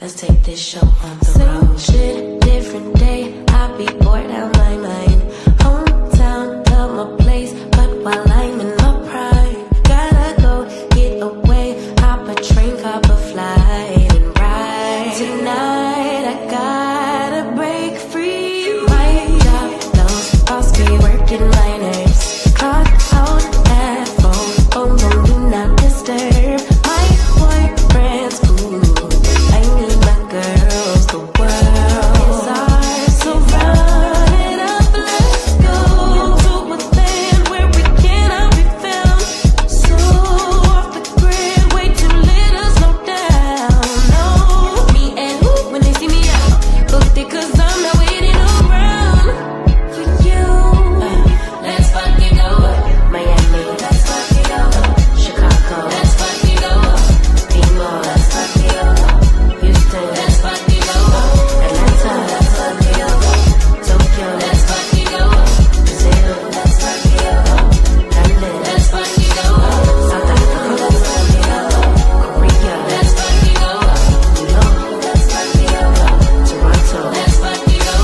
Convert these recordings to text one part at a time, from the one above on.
Let's take this show on the road. Shit, different day. I be bored out my mind. Hometown, love my place, but while I'm in my prime, gotta go get away. Hop a train, hop a flight, and ride. Tonight I gotta break free. My job, those boss be working minors. Clock out at phone do not disturb. My boyfriend's cool. I need my girls, the world is ours, so run it up, let's go to a land where we cannot be found. So off the grid, way too little, slow down. No, me and who when they see me out, booked it 'cause I'm not waiting around for you. Let's fucking go, Miami. Let's fucking go, Chicago. Let's fucking go, Pimo. Let's fucking go, Houston. Let's fucking go, Atlanta. Let's fucking go, Tokyo. Let's fucking go, Brazil. Let's fucking go, London. Let's fucking go, South Africa. Let's fucking go, Korea. Let's fucking go, New York. Let's fucking go, Toronto. Let's fucking go,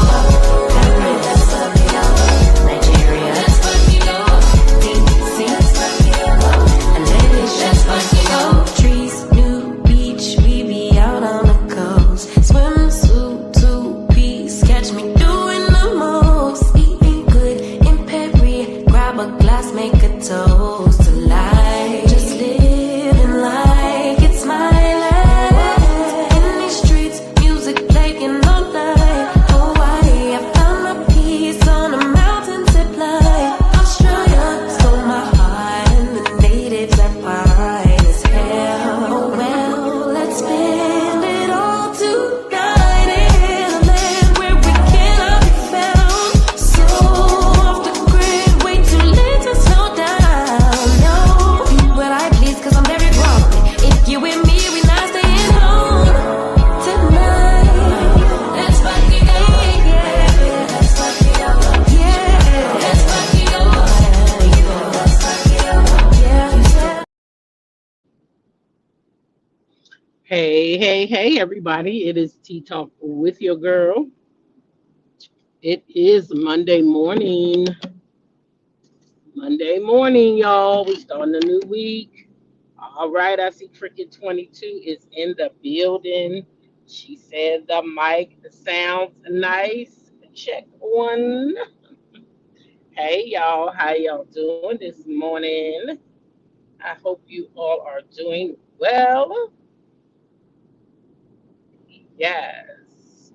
Paris. Let's fucking go, Nigeria. Let's fucking go, DC. Let's fucking go, LA. Let's fucking go. Trees, new beach, we be out on the coast. Swimsuit, two-piece, catch me doing the most. Eating good in Perry, grab a glass, make a toast to life. Just living like it's my life. In these streets, music playing all night. Hawaii, I found my peace on a mountain zip line. Australia stole my heart, and the natives are fine as hell. Oh well, let's spend it all tonight in a land where we cannot be found. So off the grid, way too late to slow down. No, do what I please 'cause I'm very grown. If you with me, we not staying home tonight. Let's fucking go, yeah. Let's fucking go, yeah. Let's fucking go, let's fucking go, yeah. Hey, everybody. It is Tea Talk with your girl. It is Monday morning. Monday morning, y'all. We starting a new week. All right, I see Cricket 22 is in the building. She said the mic sounds nice. Check one. Hey, y'all. How y'all doing this morning? I hope you all are doing well. Yes.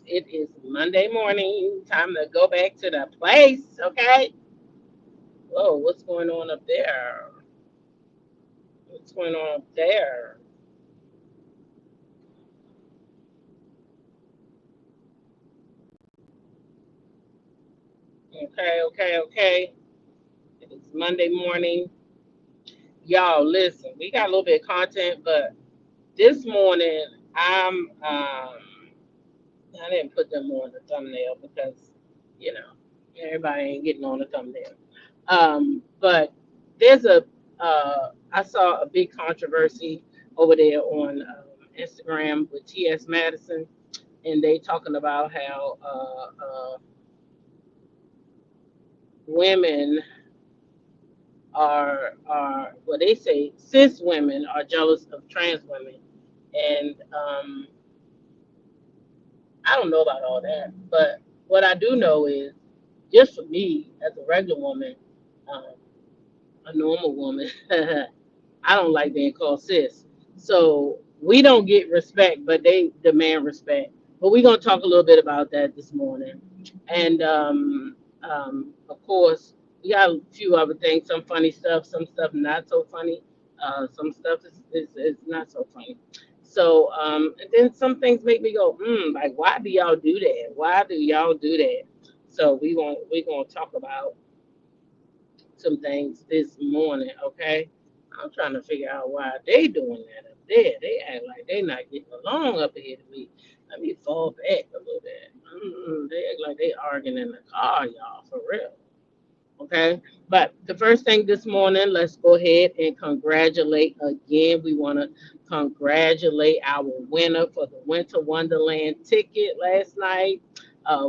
It is Monday morning. Time to go back to the place, okay? Whoa, what's going on up there? What's going on up there? Okay. It's Monday morning. Y'all, listen, we got a little bit of content, but this morning I didn't put them on the thumbnail because, you know, everybody ain't getting on the thumbnail. But there's I saw a big controversy over there on Instagram with T.S. Madison, and they talking about how women are well, they say cis women are jealous of trans women, and I don't know about all that, but what I do know is just for me as a regular woman, um, a normal woman, I don't like being called sis. So we don't get respect, but they demand respect. But we're gonna talk a little bit about that this morning, and of course we got a few other things, some funny stuff, some stuff not so funny, some stuff is not so funny. So and then some things make me go, like why do y'all do that? Why do y'all do that? So we gonna talk about some things this morning, okay? I'm trying to figure out why they doing that up there. They act like they not getting along up here to me. Let me fall back a little bit. They act like they arguing in the car, y'all, for real. Okay. But the first thing this morning, let's go ahead and congratulate again. We want to congratulate our winner for the Winter Wonderland ticket last night.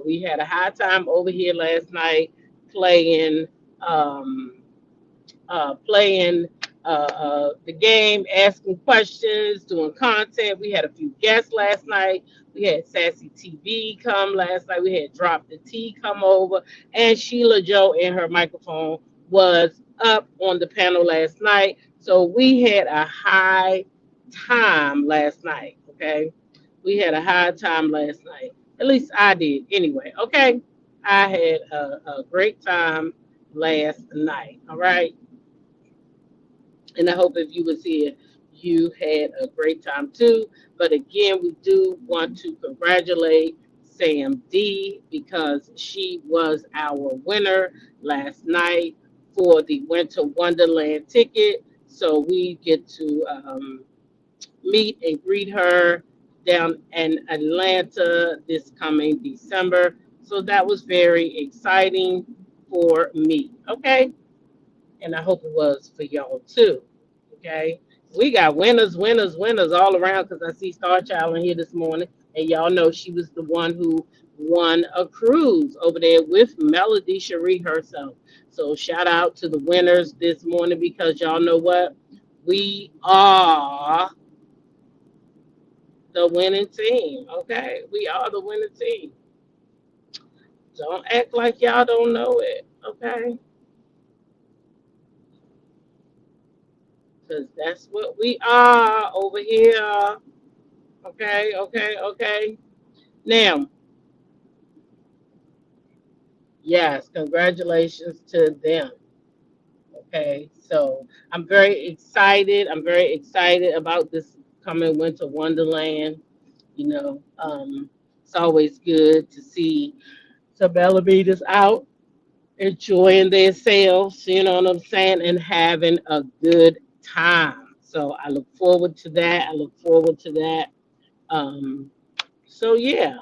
We had a high time over here last night playing. Um, playing the game, asking questions, doing content. We had a few guests last night. We had Sassy TV come last night. We had Drop the T come over. And Sheila Joe and her microphone was up on the panel last night. So we had a high time last night. Okay. We had a high time last night. At least I did. Anyway, okay. I had a great time last night. All right. And I hope if you was here, you had a great time too. But again, we do want to congratulate Sam D because she was our winner last night for the Winter Wonderland ticket. So we get to meet and greet her down in Atlanta this coming December. So that was very exciting for me. Okay. And I hope it was for y'all too. Okay. We got winners, winners, winners all around because I see Star Child in here this morning. And y'all know she was the one who won a cruise over there with Melody Cherie herself. So shout out to the winners this morning because y'all know what? We are the winning team. Okay. We are the winning team. Don't act like y'all don't know it. Okay. Because that's what we are over here. Okay, okay, okay. Now, yes, congratulations to them. Okay, so I'm very excited. I'm very excited about this coming Winter Wonderland. It's always good to see some elevators out enjoying themselves, you know what I'm saying, and having a good time. So I look forward to that. I look forward to that. Um, so yeah,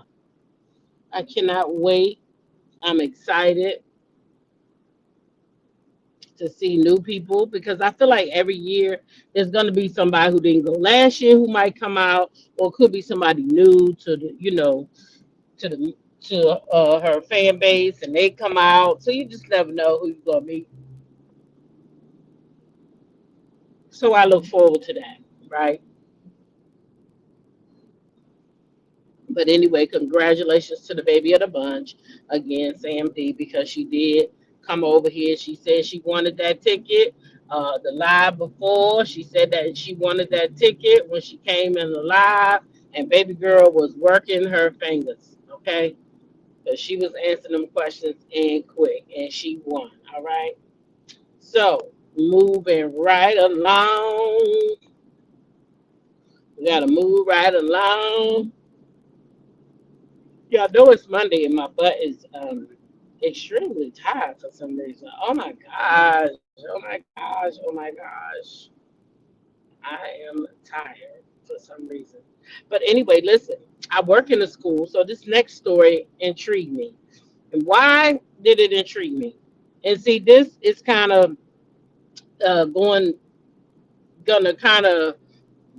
I cannot wait. I'm excited to see new people because I feel like every year there's gonna be somebody who didn't go last year who might come out, or could be somebody new to the, to the her fan base, and they come out. So you just never know who you're gonna meet. So I look forward to that, right? But anyway, congratulations to the baby of the bunch. Again, Sam D, because she did come over here. She said she wanted that ticket. The live before, she said that she wanted that ticket when she came in the live, and baby girl was working her fingers, okay? Because she was answering them questions and quick, and she won, all right? So, moving right along. We got to move right along. Yeah, I know it's Monday and my butt is extremely tired for some reason. Oh my gosh. Oh my gosh. Oh my gosh. I am tired for some reason. But anyway, listen, I work in a school, so this next story intrigued me. And why did it intrigue me? And see, this is kind of going, gonna kind of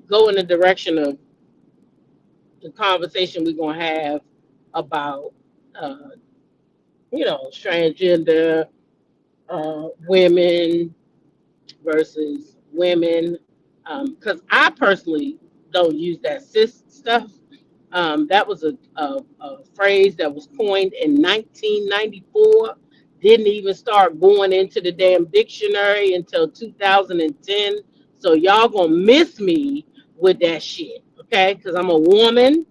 go in the direction of the conversation we're gonna have about uh, transgender women versus women. Because I personally don't use that cis stuff. That was a phrase that was coined in 1994. Didn't even start going into the damn dictionary until 2010. So y'all gonna miss me with that shit, okay? Because I'm a woman.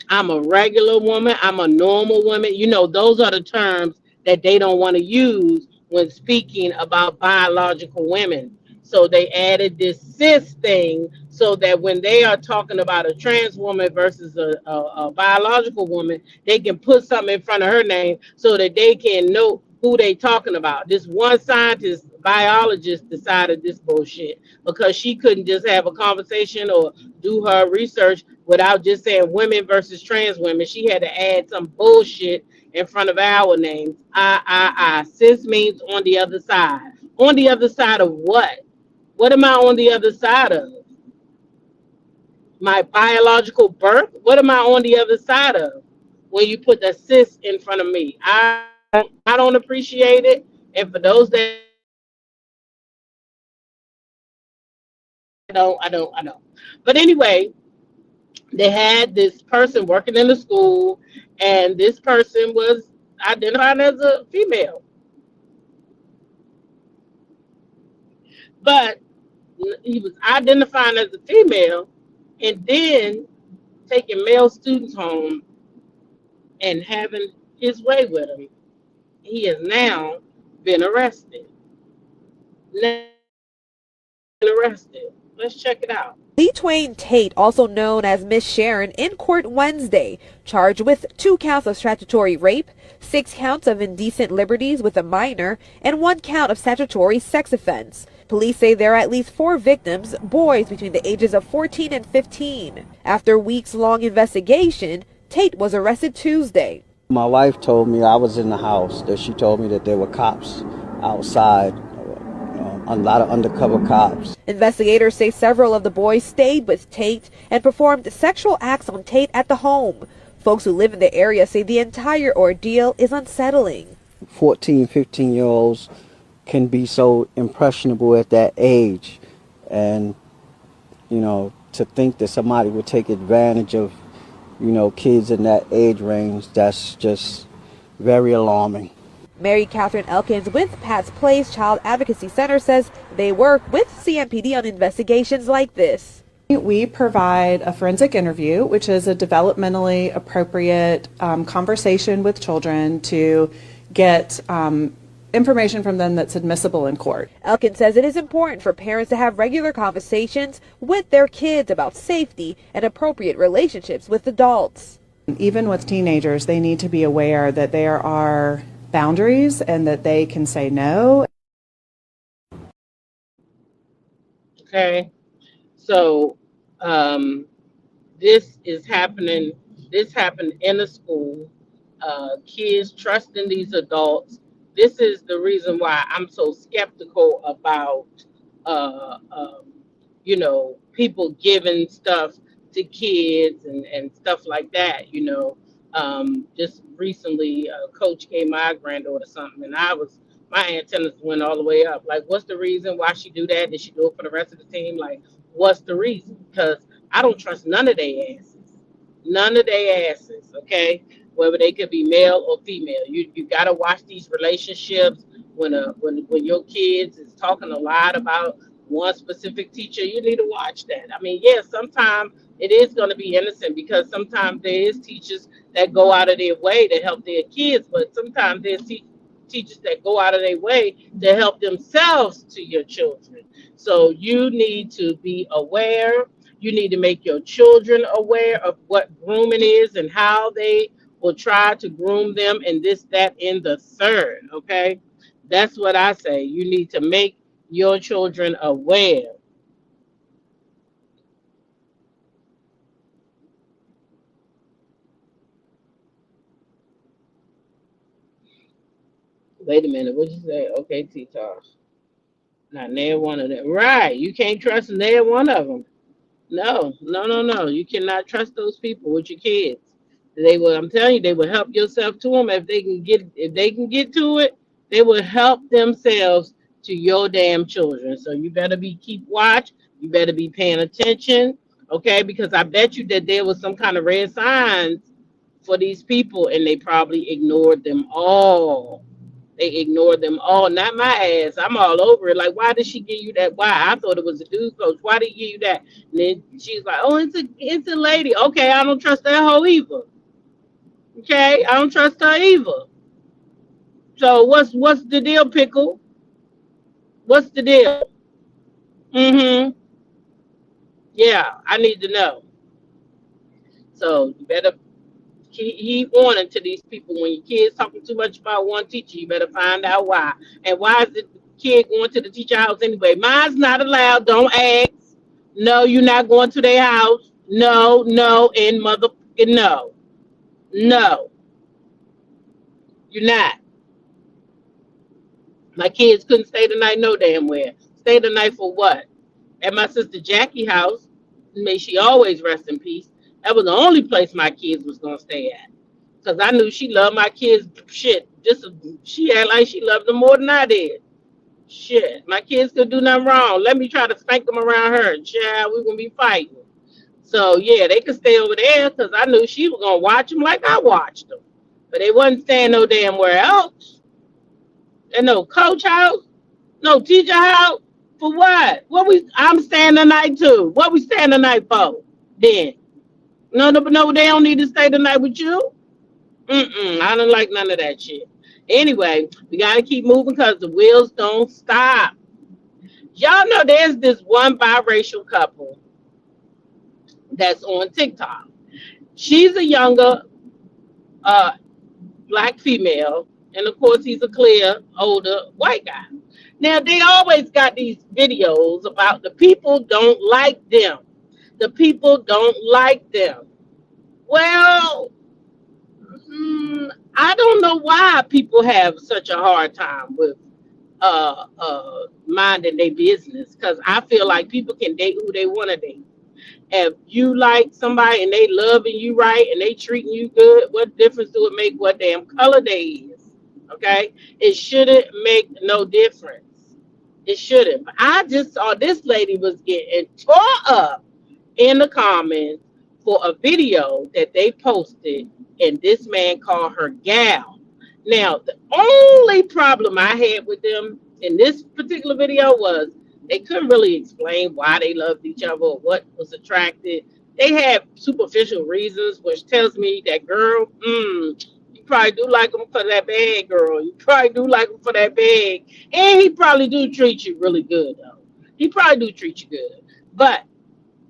I'm a regular woman. I'm a normal woman. Those are the terms that they don't want to use when speaking about biological women. So they added this cis thing so that when they are talking about a trans woman versus a biological woman, they can put something in front of her name so that they can know who they talking about. This one scientist, biologist decided this bullshit because she couldn't just have a conversation or do her research without just saying women versus trans women. She had to add some bullshit in front of our names. I. Sis means on the other side. On the other side of what? What am I on the other side of? My biological birth? What am I on the other side of? When you put the sis in front of me, I don't appreciate it. And for those that I don't. But anyway, they had this person working in the school, and this person was identified as a female, but he was identifying as a female, and then taking male students home and having his way with them. He has now been arrested. Now been arrested. Let's check it out. Lee Twain Tate, also known as Miss Sharon, in court Wednesday, charged with 2 counts of statutory rape, 6 counts of indecent liberties with a minor, and 1 count of statutory sex offense. Police say there are at least 4 victims, boys between the ages of 14 and 15. After weeks-long investigation, Tate was arrested Tuesday. My wife told me I was in the house, that she told me that there were cops outside, a lot of undercover cops. Investigators say several of the boys stayed with Tate and performed sexual acts on Tate at the home. Folks who live in the area say the entire ordeal is unsettling. 14, 15-year-olds can be so impressionable at that age. And, to think that somebody would take advantage of, kids in that age range, that's just very alarming. Mary Catherine Elkins with Pat's Place Child Advocacy Center says they work with CMPD on investigations like this. We provide a forensic interview, which is a developmentally appropriate conversation with children to get information from them that's admissible in court. Elkins says it is important for parents to have regular conversations with their kids about safety and appropriate relationships with adults. Even with teenagers, they need to be aware that there are boundaries and that they can say no. Okay, so this is happening. This happened in a school. Kids trusting these adults. This is the reason why I'm so skeptical about, people giving stuff to kids and stuff like that. Just recently, Coach gave my granddaughter something, and my antennas went all the way up. Like, what's the reason why she do that? Did she do it for the rest of the team? Like, what's the reason? Because I don't trust none of their asses. None of their asses, okay? Whether they could be male or female. You gotta watch these relationships when your kids is talking a lot about one specific teacher, you need to watch that. I mean, yes, sometimes it is going to be innocent because sometimes there is teachers that go out of their way to help their kids, but sometimes there's teachers that go out of their way to help themselves to your children. So you need to be aware. You need to make your children aware of what grooming is and how they will try to groom them and this, that, and the third. Okay, that's what I say. You need to make your children aware. Wait a minute, what'd you say? Okay, T-Tar. Not near one of them. Right, you can't trust near one of them. No, no, no, no. You cannot trust those people with your kids. They will. I'm telling you, they will help yourself to them if they can get. If they can get to it, they will help themselves to your damn children. So you better keep watch. You better be paying attention, okay? Because I bet you that there was some kind of red signs for these people, and they probably ignored them all. They ignored them all. Not my ass. I'm all over it. Like, why did she give you that? Why? I thought it was a dude coach. Why did he give you that? And then she's like, oh, it's a lady. Okay, I don't trust that hoe either. Okay, I don't trust her either. So what's the deal, Pickle? What's the deal? Mm-hmm. Yeah, I need to know. So you better keep warning to these people when your kid's talking too much about one teacher, you better find out why. And why is the kid going to the teacher house anyway? Mine's not allowed. Don't ask. No, you're not going to their house. No, no, and motherfucking no. No. You're not. My kids couldn't stay the night no damn where. Stay the night for what? At my sister Jackie house. May she always rest in peace. That was the only place my kids was gonna stay at. Cause I knew she loved my kids. Shit, just she act like she loved them more than I did. Shit, my kids could do nothing wrong. Let me try to spank them around her. Child, we gonna be fighting. So yeah, they could stay over there because I knew she was gonna watch them like I watched them. But they wasn't staying no damn where else. And no coach house, no teacher house. For what? What we? I'm staying the night too. What we staying the night for? Then no, they don't need to stay the night with you. I don't like none of that shit. Anyway, we gotta keep moving because the wheels don't stop. Y'all know there's this one biracial couple that's on TikTok. She's a younger uh, black female, and of course he's a clear, older white guy. Now they always got these videos about the people don't like them. The people don't like them. Well, I don't know why people have such a hard time with minding their business because I feel like people can date who they want to date. If you like somebody and they loving you right and they treating you good, what difference do it make what damn color they is? Okay, it shouldn't make no difference. It shouldn't. But I just saw this lady was getting tore up in the comments for a video that they posted, and this man called her gal. Now, the only problem I had with them in this particular video was they couldn't really explain why they loved each other or what was attracted. They had superficial reasons, which tells me that girl, you probably do like him for that bag, girl. You probably do like him for that bag. And he probably do treat you really good, though. He probably do treat you good. But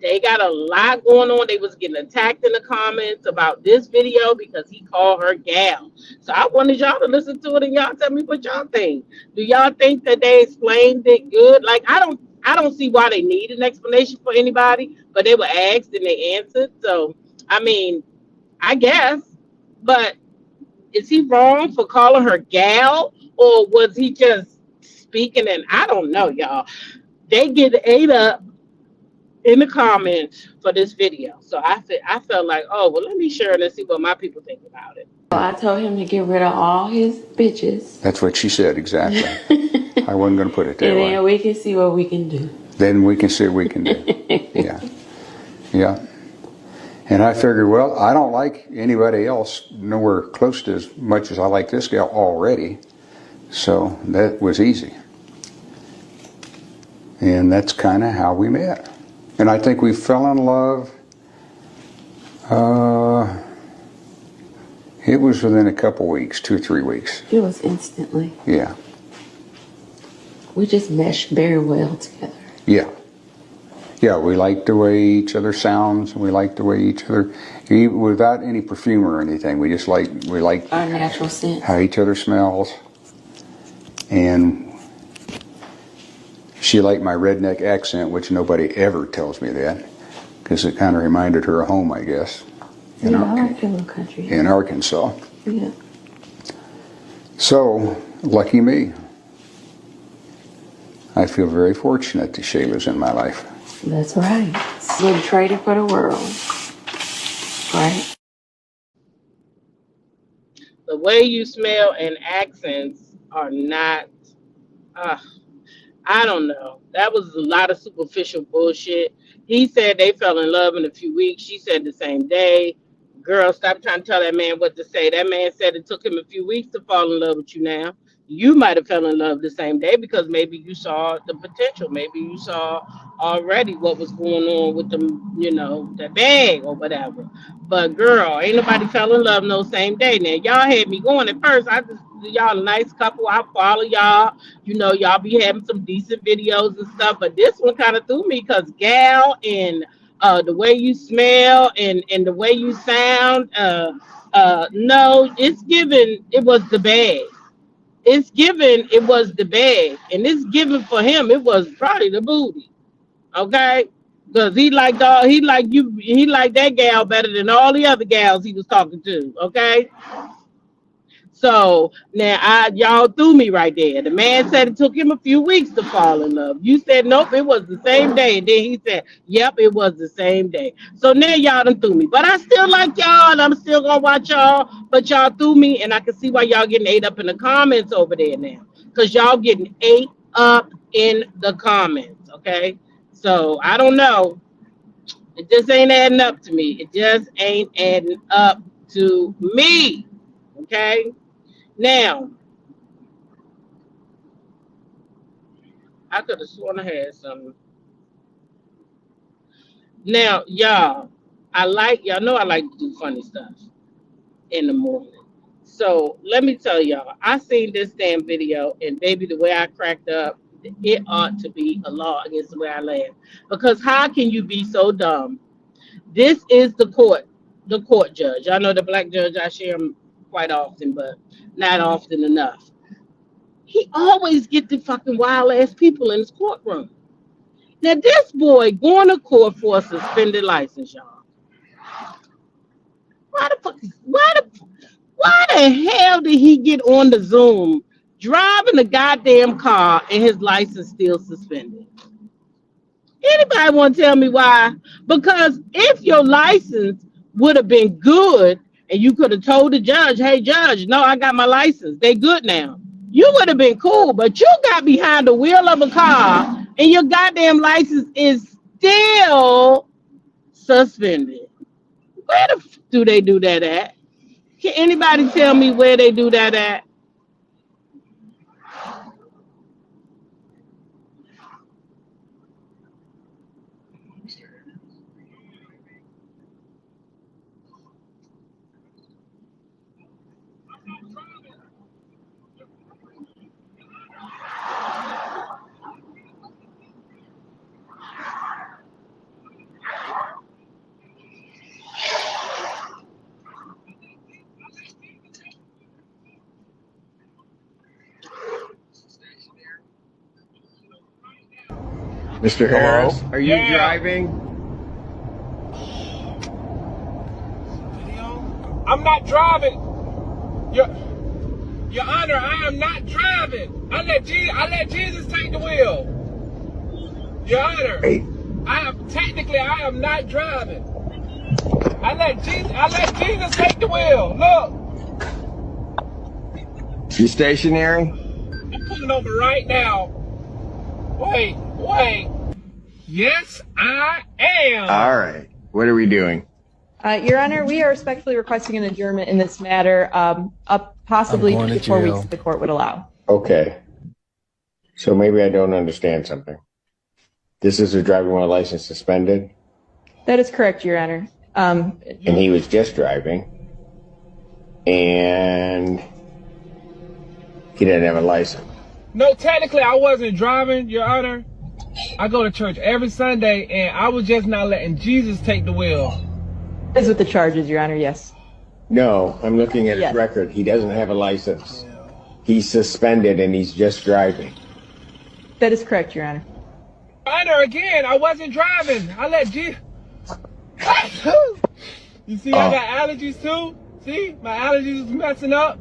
they got a lot going on. They was getting attacked in the comments about this video because he called her gal. So I wanted y'all to listen to it and y'all tell me what y'all think. Do y'all think that they explained it good? Like I don't see why they need an explanation for anybody, but they were asked and they answered. So I mean, I guess. But is he wrong for calling her gal? Or was he just speaking? And I don't know, y'all. They get ate up in the comments for this video. So I felt like, oh, well, let me share it and see what my people think about it. I told him to get rid of all his bitches. That's what she said, exactly. I wasn't going to put it that way. And then we can see what we can do. Then we can see what we can do. Yeah. Yeah. And I figured, well, I don't like anybody else nowhere close to as much as I like this gal already. So that was easy. And that's kind of how we met. And I think we fell in love. It was within a couple weeks, 2 or 3 weeks. It was instantly. Yeah. We just meshed very well together. Yeah. Yeah, we liked the way each other sounds, and we liked the way each other, without any perfume or anything. We just like our natural scent. How each other smells. And she liked my redneck accent, which nobody ever tells me that, because it kind of reminded her of home, I guess. I like your little country. In Arkansas. Yeah. So, lucky me. I feel very fortunate that Shayla's in my life. That's right. Wouldn't trade it for the world. Right? The way you smell and accents are not, I don't know. That was a lot of superficial bullshit. He said they fell in love in a few weeks. She said the same day. Girl, stop trying to tell that man what to say. That man said it took him a few weeks to fall in love with you now. You might have fell in love the same day because maybe you saw the potential. Maybe you saw already what was going on with them, the bag or whatever. But girl, ain't nobody fell in love no same day. Now, y'all had me going at first. Y'all a nice couple. I follow y'all. Y'all be having some decent videos and stuff. But this one kind of threw me because gal and the way you smell and the way you sound, no, it's given it was the bag. It's given it was the bag. And it's given for him, it was probably the booty. Okay? Because he liked that gal better than all the other gals he was talking to. Okay? So now y'all threw me right there. The man said it took him a few weeks to fall in love. You said nope, it was the same day. And then he said, yep, it was the same day. So now y'all done threw me. But I still like y'all and I'm still gonna watch y'all. But y'all threw me and I can see why y'all getting ate up in the comments over there now. Cause y'all getting ate up in the comments. Okay. So I don't know. It just ain't adding up to me. It just ain't adding up to me. Okay. Now, I could have sworn I had something. Now, y'all know I like to do funny stuff in the morning. So let me tell y'all, I seen this damn video, and baby, the way I cracked up, it ought to be a law against the way I laugh. Because how can you be so dumb? This is the court judge. I know the black judge, I share him quite often, but not often enough. He always get the fucking wild ass people in his courtroom. Now this boy going to court for a suspended license, y'all. Why the hell did he get on the Zoom driving the goddamn car and his license still suspended? Anybody want to tell me why? Because if your license would have been good and you could have told the judge, hey judge, no, I got my license. They good now. You would have been cool, but you got behind the wheel of a car and your goddamn license is still suspended. Where the do they do that at? Can anybody tell me where they do that at? Mr. Harris, are you driving? I'm not driving. Your Honor, I am not driving. I let Jesus take the wheel. Your Honor, Wait. I am not driving. I let Jesus take the wheel. Look. You stationary? I'm pulling over right now. Wait. Yes, I am. All right. What are we doing? Your Honor, we are respectfully requesting an adjournment in this matter, up possibly 4 weeks that the court would allow. Okay. So maybe I don't understand something. This is a driving while license suspended? That is correct, Your Honor. And he was just driving. And he didn't have a license. No, technically I wasn't driving, Your Honor. I go to church every Sunday, and I was just not letting Jesus take the wheel. That is with the charges, Your Honor, yes. No, I'm looking at his record. He doesn't have a license. He's suspended, and he's just driving. That is correct, Your Honor. Your Honor, again, I wasn't driving. I let Jesus... You see, I got allergies too. See, my allergies is messing up.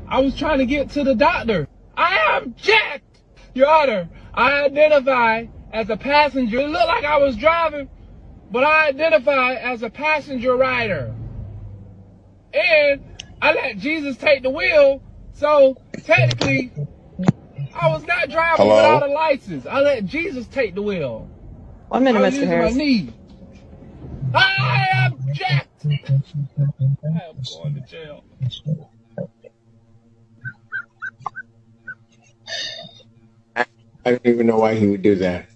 I was trying to get to the doctor. I am jacked, Your Honor. I identify as a passenger. It looked like I was driving, but I identify as a passenger rider. And I let Jesus take the wheel, so technically, I was not driving without a license. I let Jesus take the wheel. 1 minute, Mr. Harris. My knee. I am jacked. I am going to jail. I don't even know why he would do that.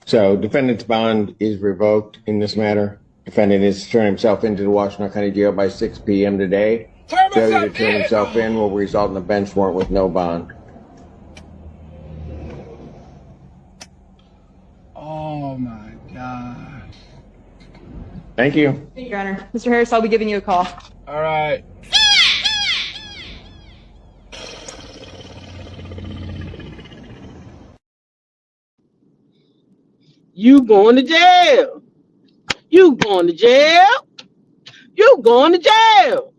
So, defendant's bond is revoked in this matter. Defendant is to turn himself into the Washington County Jail by 6 p.m. today. Failure to turn himself in will result in a bench warrant with no bond. Oh my God. Thank you. Thank you, Your Honor. Mr. Harris, I'll be giving you a call. All right. You going to jail. You going to jail. You going to jail.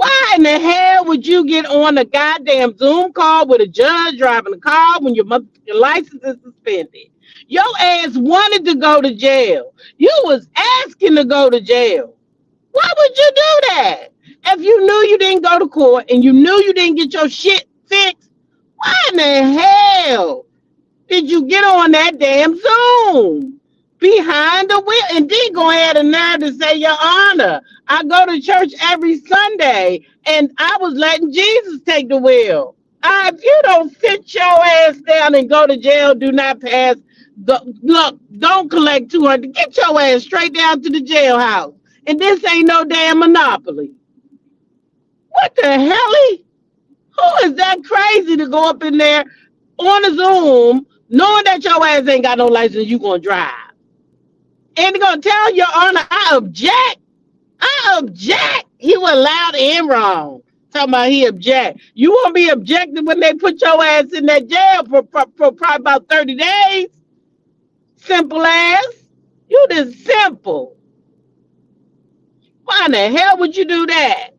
Why in the hell would you get on a goddamn Zoom call with a judge driving a car when your license is suspended? Your ass wanted to go to jail. You was asking to go to jail. Why would you do that? If you knew you didn't go to court and you knew you didn't get your shit fixed, why in the hell did you get on that damn Zoom behind the wheel and then go ahead and now to say, Your Honor, I go to church every Sunday and I was letting Jesus take the wheel. If you don't sit your ass down and go to jail, do not pass. Look, don't collect 200. Get your ass straight down to the jailhouse. And this ain't no damn monopoly. What the hell? Who is that crazy to go up in there on a Zoom, knowing that your ass ain't got no license, you gonna drive? And they're gonna tell Your Honor, I object. I object. He was loud and wrong. Talking about he object. You won't be objecting when they put your ass in that jail for probably about 30 days. Simple ass. You just simple. Why in the hell would you do that?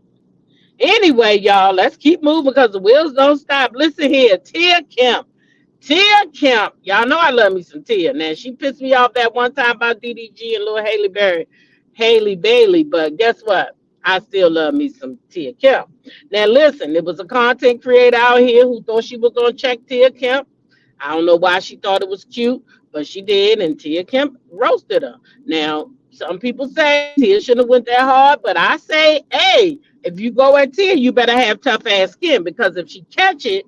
Anyway, y'all, let's keep moving because the wheels don't stop. Listen here, Tia Kemp. Tia Kemp. Y'all know I love me some Tia. Now, she pissed me off that one time about DDG and little Haley Bailey, but guess what? I still love me some Tia Kemp. Now, listen, there was a content creator out here who thought she was going to check Tia Kemp. I don't know why she thought it was cute, but she did, and Tia Kemp roasted her. Now, some people say Tia shouldn't have went that hard, but I say, hey, if you go at Tia, you better have tough ass skin because if she catch it,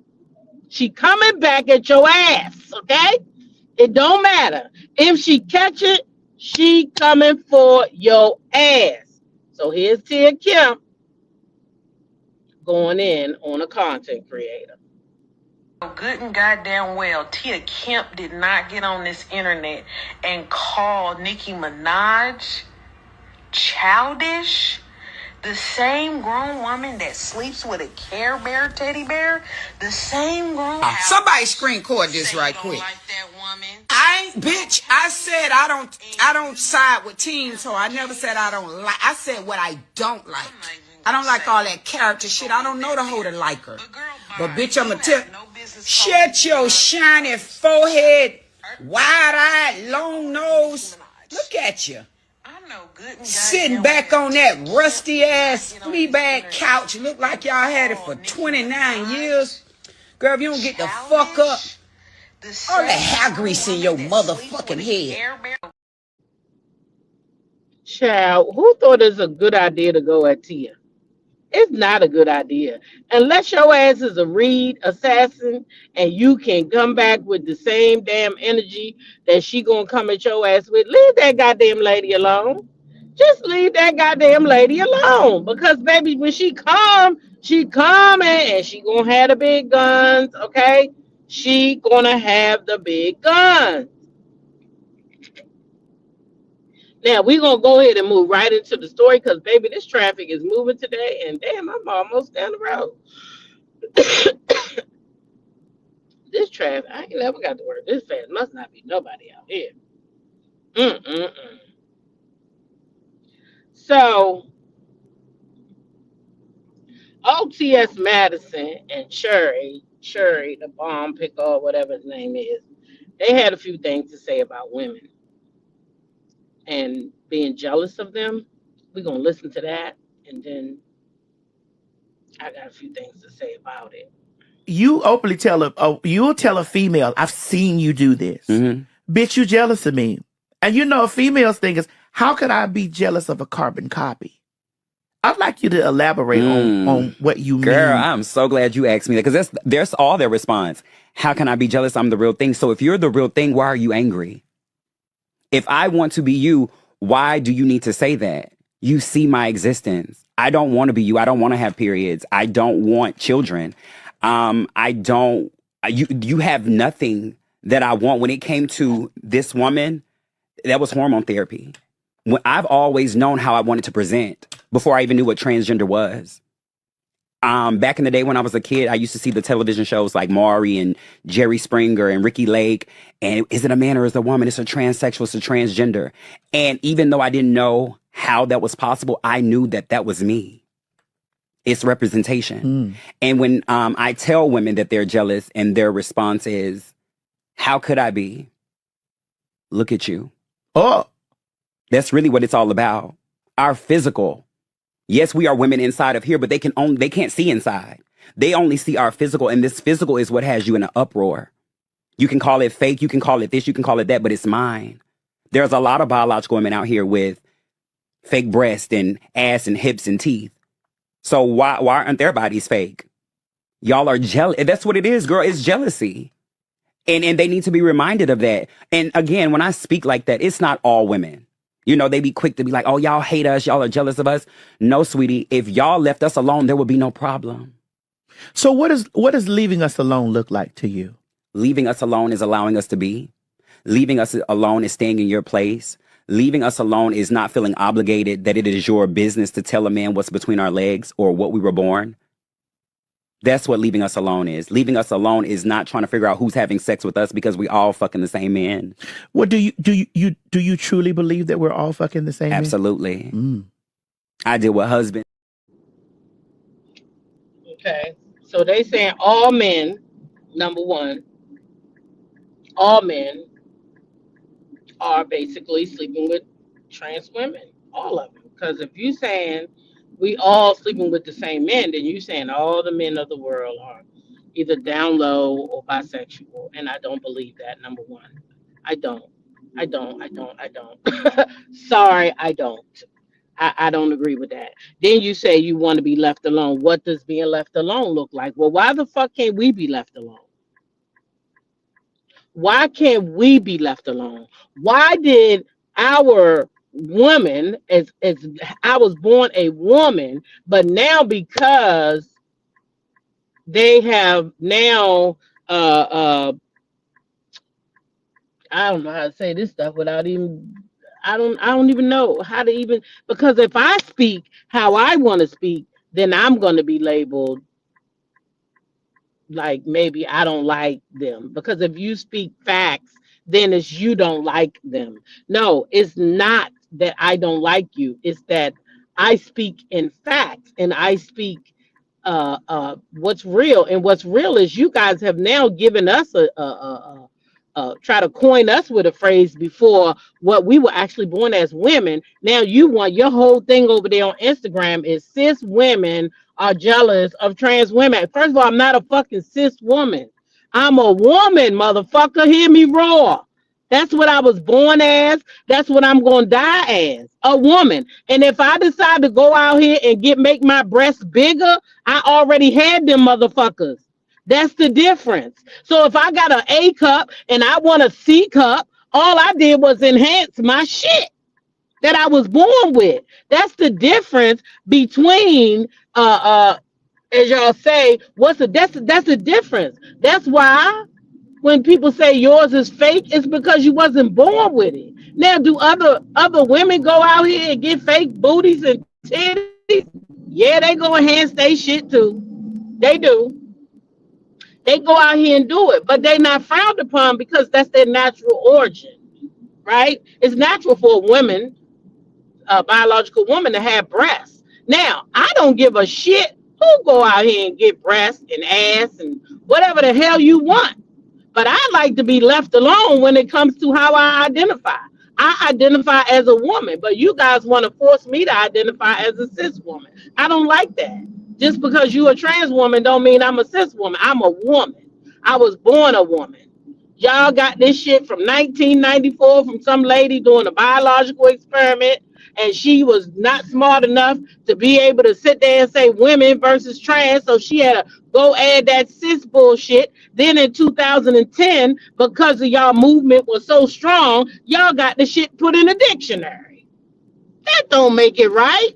she coming back at your ass, okay? It don't matter. If she catch it, she coming for your ass. So here's Tia Kemp going in on a content creator. Good and goddamn well, Tia Kemp did not get on this internet and call Nicki Minaj childish. The same grown woman that sleeps with a Care Bear teddy bear, the same grown. Somebody screen record this right quick. Like that woman. I ain't, bitch. I said I don't side with teens, so I never said I don't like. I said what I don't like. I don't like all that character shit. I don't know the hoe to like her. But bitch, I'ma tell. Shut your shiny forehead, wide-eyed, long nose. Look at you. Sitting back on that rusty ass Fleabag couch. Look like y'all had it for 29 years. Girl, if you don't get the fuck up, all that hair grease in your motherfucking head. Child, who thought it was a good idea to go at Tia? It's not a good idea. Unless your ass is a Reed assassin and you can come back with the same damn energy that she gonna come at your ass with, leave that goddamn lady alone. Just leave that goddamn lady alone. Because baby, when she coming and she gonna have the big guns, okay? She gonna have the big guns. Now, we're going to go ahead and move right into the story because, baby, this traffic is moving today, and damn, I'm almost down the road. This traffic, I ain't never got to work this fast. Must not be nobody out here. So, OTS Madison and Cherry, the bomb picker, or whatever his name is, they had a few things to say about women and being jealous of them. We're going to listen to that, and then I got a few things to say about it. You openly you'll tell a female, I've seen you do this. Bitch, you jealous of me. And you know, a female's thing is, how could I be jealous of a carbon copy? I'd like you to elaborate on what you mean. Girl, I'm so glad you asked me that because there's all their response. How can I be jealous? I'm the real thing. So if you're the real thing, why are you angry? If I want to be you, why do you need to say that? You see my existence. I don't want to be you. I don't want to have periods. I don't want children. You have nothing that I want. When it came to this woman, that was hormone therapy. I've always known how I wanted to present before I even knew what transgender was. Back in the day when I was a kid, I used to see the television shows like Maury and Jerry Springer and Ricky Lake. And is it a man or is it a woman? It's a transsexual, it's a transgender. And even though I didn't know how that was possible, I knew that that was me. It's representation. And when I tell women that they're jealous and their response is, how could I be? Look at you. Oh, that's really what it's all about. Our physical. Yes, we are women inside of here, but they can't see inside. They only see our physical, and this physical is what has you in an uproar. You can call it fake, you can call it this, you can call it that, but it's mine. There's a lot of biological women out here with fake breasts and ass and hips and teeth. So why aren't their bodies fake? Y'all are jealous. That's what it is, girl. It's jealousy. And they need to be reminded of that. And again, when I speak like that, it's not all women. You know, they be quick to be like, oh, y'all hate us. Y'all are jealous of us. No, sweetie. If y'all left us alone, there would be no problem. So what does leaving us alone look like to you? Leaving us alone is allowing us to be. Leaving us alone is staying in your place. Leaving us alone is not feeling obligated that it is your business to tell a man what's between our legs or what we were born. That's what leaving us alone is. Leaving us alone is not trying to figure out who's having sex with us because we all fucking the same man. Well, do you truly believe that we're all fucking the same man? Absolutely. I deal with husbands. Okay. So they saying all men, number one, all men are basically sleeping with trans women. All of them. Because if you saying we all sleeping with the same men, then you saying all the men of the world are either down low or bisexual. And I don't believe that, number one. I don't. Sorry, I don't. I don't agree with that. Then you say you want to be left alone. What does being left alone look like? Well, why the fuck can't we be left alone? Why can't we be left alone? Why did our woman, as I was born a woman, but now because they have now I don't know how to say this stuff without even I don't even know how to even, because if I speak how I want to speak, then I'm going to be labeled like maybe I don't like them, because if you speak facts, then it's you don't like them. No, it's not that I don't like you. It's that I speak in facts and I speak what's real, and what's real is you guys have now given us try to coin us with a phrase before what we were actually born as women. Now you want your whole thing over there on Instagram is cis women are jealous of trans women. First of all, I'm not a fucking cis woman. I'm a woman, motherfucker. Hear me roar. That's what I was born as. That's what I'm going to die as, a woman. And if I decide to go out here and make my breasts bigger, I already had them motherfuckers. That's the difference. So if I got an A cup and I want a C cup, all I did was enhance my shit that I was born with. That's the difference between as y'all say, that's the difference. That's why when people say yours is fake, it's because you wasn't born with it. Now, do other women go out here and get fake booties and titties? Yeah, they go enhance their shit too. They do. They go out here and do it, but they're not frowned upon because that's their natural origin, right? It's natural for a woman, a biological woman, to have breasts. Now, I don't give a shit who go out here and get breasts and ass and whatever the hell you want. But I like to be left alone when it comes to how I identify. I identify as a woman, but you guys want to force me to identify as a cis woman. I don't like that. Just because you're a trans woman don't mean I'm a cis woman. I'm a woman. I was born a woman. Y'all got this shit from 1994 from some lady doing a biological experiment, and she was not smart enough to be able to sit there and say women versus trans, so she had to go add that cis bullshit. Then in 2010, because of y'all movement was so strong, y'all got the shit put in a dictionary. That don't make it right.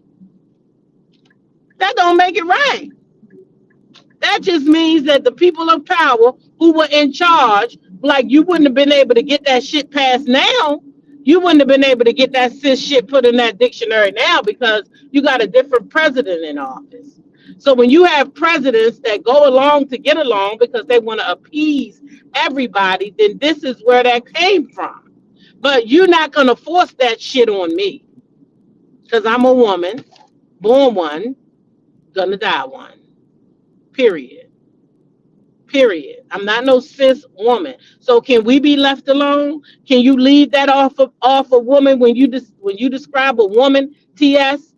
That don't make it right. That just means that the people of power who were in charge, like you wouldn't have been able to get that shit passed now. You wouldn't have been able to get that cis shit put in that dictionary now because you got a different president in office. So when you have presidents that go along to get along because they want to appease everybody, then this is where that came from. But you're not going to force that shit on me because I'm a woman, born one. gonna die one. Period. Period. I'm not no cis woman. So can we be left alone? Can you leave that off a woman when you describe a woman? Ts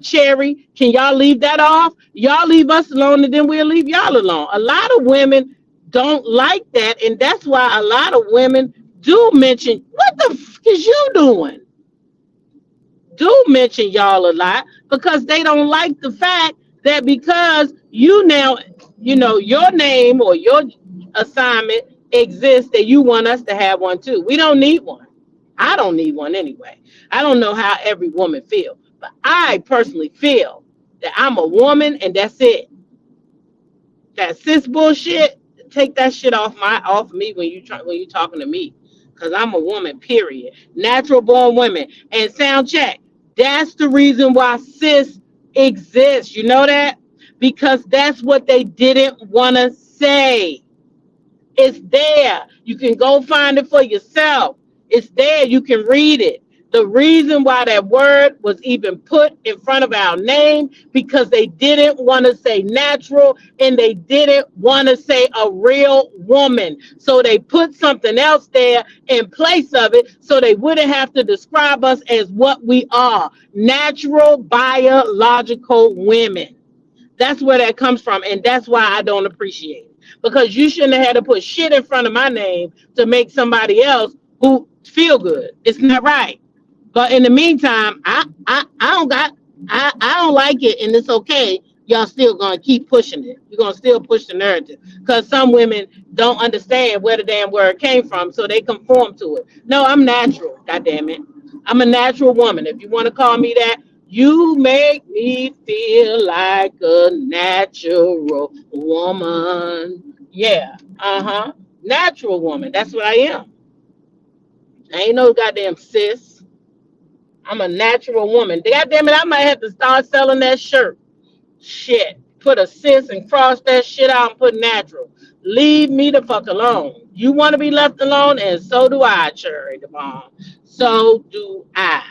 Cherry. Can y'all leave that off? Y'all leave us alone, and then we'll leave y'all alone. A lot of women don't like that, and that's why a lot of women do mention what the f is you doing. Do mention y'all a lot because they don't like the fact that because you now, your name or your assignment exists that you want us to have one too. We don't need one. I don't need one anyway. I don't know how every woman feels, but I personally feel that I'm a woman and that's it. That cis bullshit, take that shit off me when you talking to me, because I'm a woman. Period. Natural born women. And sound check. That's the reason why cis exists. You know that? Because that's what they didn't want to say. It's there. You can go find it for yourself. It's there. You can read it. The reason why that word was even put in front of our name, because they didn't want to say natural and they didn't want to say a real woman. So they put something else there in place of it so they wouldn't have to describe us as what we are, natural biological women. That's where that comes from, and that's why I don't appreciate it. Because you shouldn't have had to put shit in front of my name to make somebody else who feel good. It's not right. But in the meantime, I don't like it, and it's okay. Y'all still gonna keep pushing it. You're gonna still push the narrative because some women don't understand where the damn word came from, so they conform to it. No, I'm natural. God damn it, I'm a natural woman. If you want to call me that, you make me feel like a natural woman. Yeah, natural woman. That's what I am. I ain't no goddamn cis. I'm a natural woman. God damn it, I might have to start selling that shirt. Shit. Put a cis and cross that shit out and put natural. Leave me the fuck alone. You want to be left alone, and so do I, Cherry Devon. So do I.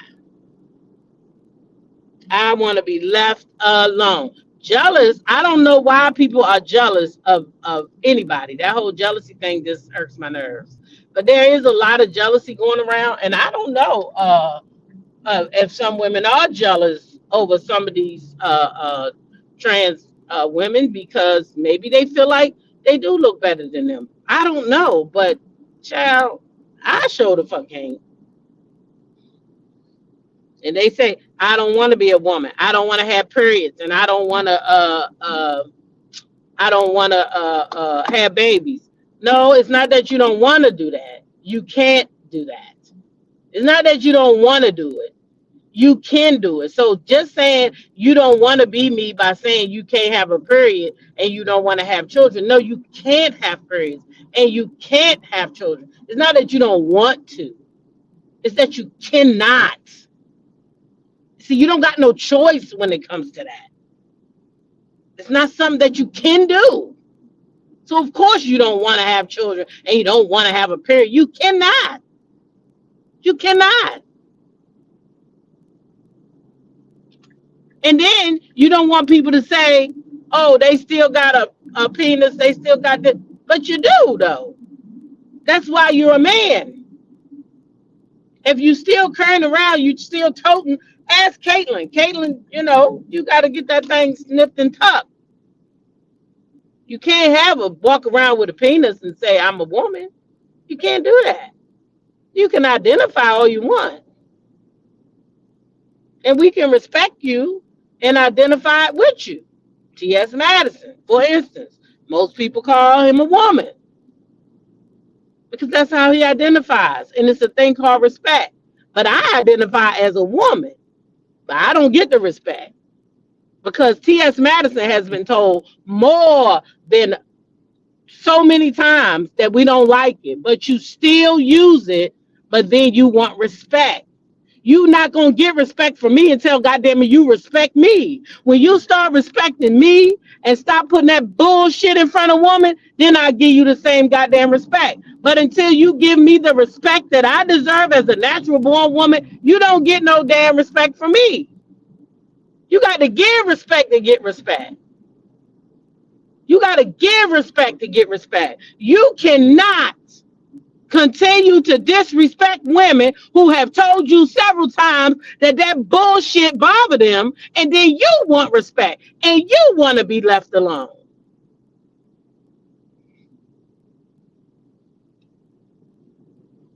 I want to be left alone. Jealous, I don't know why people are jealous of anybody. That whole jealousy thing just irks my nerves. But there is a lot of jealousy going around, and I don't know if some women are jealous over some of these trans women because maybe they feel like they do look better than them. I don't know, but child, I sure the fuck ain't. And they say, I don't want to be a woman. I don't want to have periods, and I don't want to have babies. No, it's not that you don't want to do that. You can't do that. It's not that you don't want to do it. You can do it. So just saying you don't want to be me by saying you can't have a period and you don't want to have children. No, you can't have periods and you can't have children. It's not that you don't want to. It's that you cannot. See, you don't got no choice when it comes to that. It's not something that you can do. So of course you don't want to have children and you don't want to have a period. You cannot. You cannot. And then you don't want people to say, oh, they still got a penis, they still got this. But you do, though. That's why you're a man. If you still carrying around, you still toting, ask Caitlin. Caitlin, you got to get that thing snipped and tucked. You can't walk around with a penis and say, I'm a woman. You can't do that. You can identify all you want. And we can respect you and identify with you. T.S. Madison, for instance, most people call him a woman because that's how he identifies. And it's a thing called respect. But I identify as a woman, but I don't get the respect because T.S. Madison has been told more than so many times that we don't like it, but you still use it, but then you want respect. You're not going to get respect from me until, goddamn it, you respect me. When you start respecting me and stop putting that bullshit in front of women, then I'll give you the same goddamn respect. But until you give me the respect that I deserve as a natural born woman, you don't get no damn respect from me. You got to give respect to get respect. You got to give respect to get respect. You cannot continue to disrespect women who have told you several times that that bullshit bother them, and then you want respect and you want to be left alone.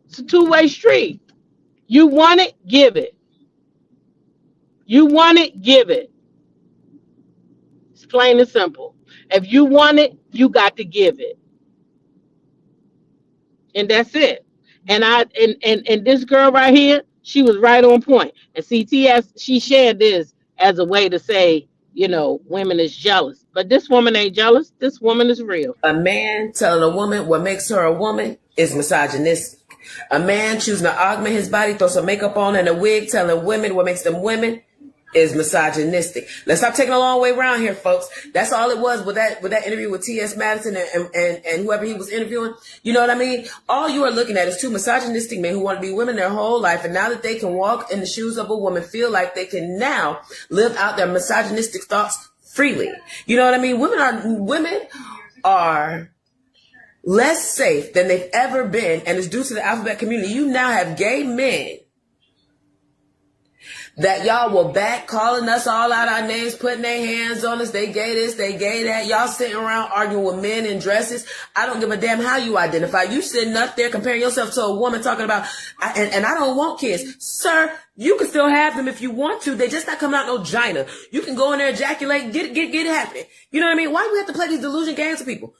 It's a two-way street. You want it, give it. You want it, give it. It's plain and simple. If you want it, you got to give it. And that's it. And this girl right here, she was right on point. And CTS, she shared this as a way to say, women is jealous. But this woman ain't jealous. This woman is real. A man telling a woman what makes her a woman is misogynistic. A man choosing to augment his body, throw some makeup on and a wig, telling women what makes them women is misogynistic. Let's stop taking a long way around here, folks. That's all it was with that interview with T.S. Madison and whoever he was interviewing. You know what I mean? All you are looking at is two misogynistic men who want to be women their whole life, and now that they can walk in the shoes of a woman, feel like they can now live out their misogynistic thoughts freely. You know what I mean? Women are less safe than they've ever been, and it's due to the alphabet community. You now have gay men that y'all will back, calling us all out our names, putting their hands on us. They gay this, they gay that. Y'all sitting around arguing with men in dresses. I don't give a damn how you identify. You sitting up there comparing yourself to a woman talking about, and I don't want kids. Sir, you can still have them if you want to. They just not coming out no vagina. You can go in there, ejaculate, get it happening. You know what I mean? Why do we have to play these delusion games with people?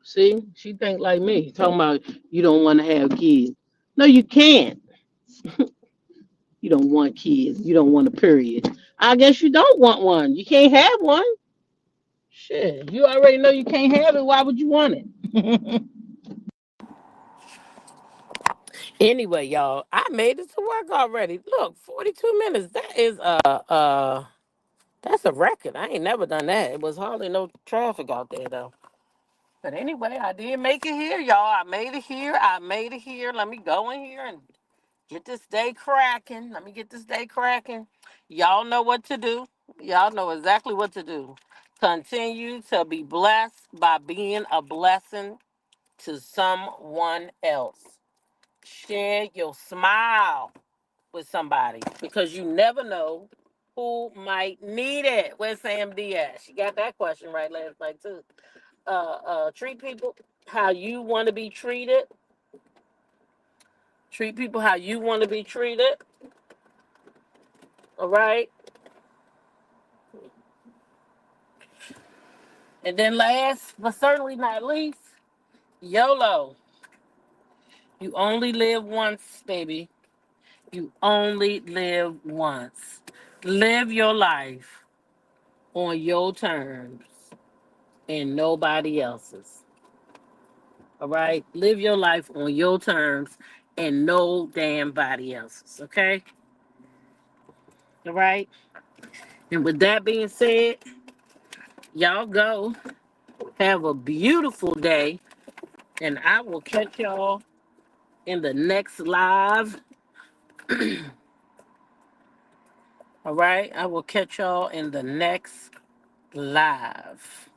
See, she think like me, talking about you don't want to have kids. No, you can't. You don't want kids. You don't want a period. I guess you don't want one. You can't have one. Shit, you already know you can't have it. Why would you want it? Anyway, y'all, I made it to work already. Look, 42 minutes. That is that's a record. I ain't never done that. It was hardly no traffic out there though. But anyway, I did make it here, y'all. I made it here. Let me go in here and get this day cracking. Let me get this day cracking. Y'all know what to do. Y'all know exactly what to do. Continue to be blessed by being a blessing to someone else. Share your smile with somebody because you never know who might need it. Where's Sam Diaz? She got that question right last night too. Treat people how you want to be treated. Treat people how you want to be treated. All right. And then last, but certainly not least, YOLO. You only live once, baby. You only live once. Live your life on your terms and nobody else's. All right? Live your life on your terms and no damn body else's. Okay? All right? And with that being said, y'all go. Have a beautiful day. And I will catch y'all in the next live. All right? I will catch y'all in the next live.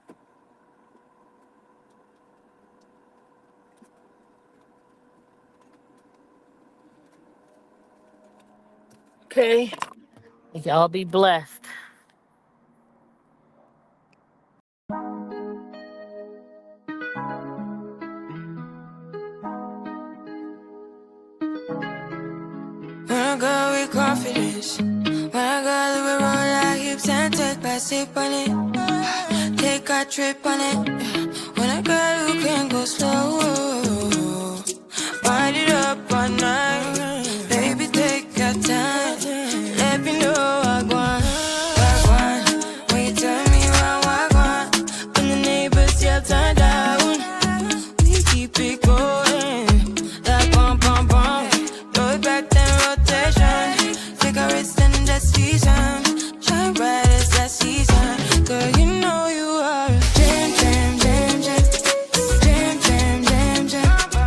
Okay? Y'all be blessed. When I go with confidence, when I go with roll like hips and take back sip on it, take a trip on it. When I go, you can go slow, wind it up all night, baby take your time, let me know I want. When you tell me what I want, when the neighbors yell turn down, we keep it going, like bum bum bum. Throw it back then rotation, take a risk and that's season, shine bright as that season. Girl, you know you are a jam, jam, jam, jam, jam, jam, jam, jam.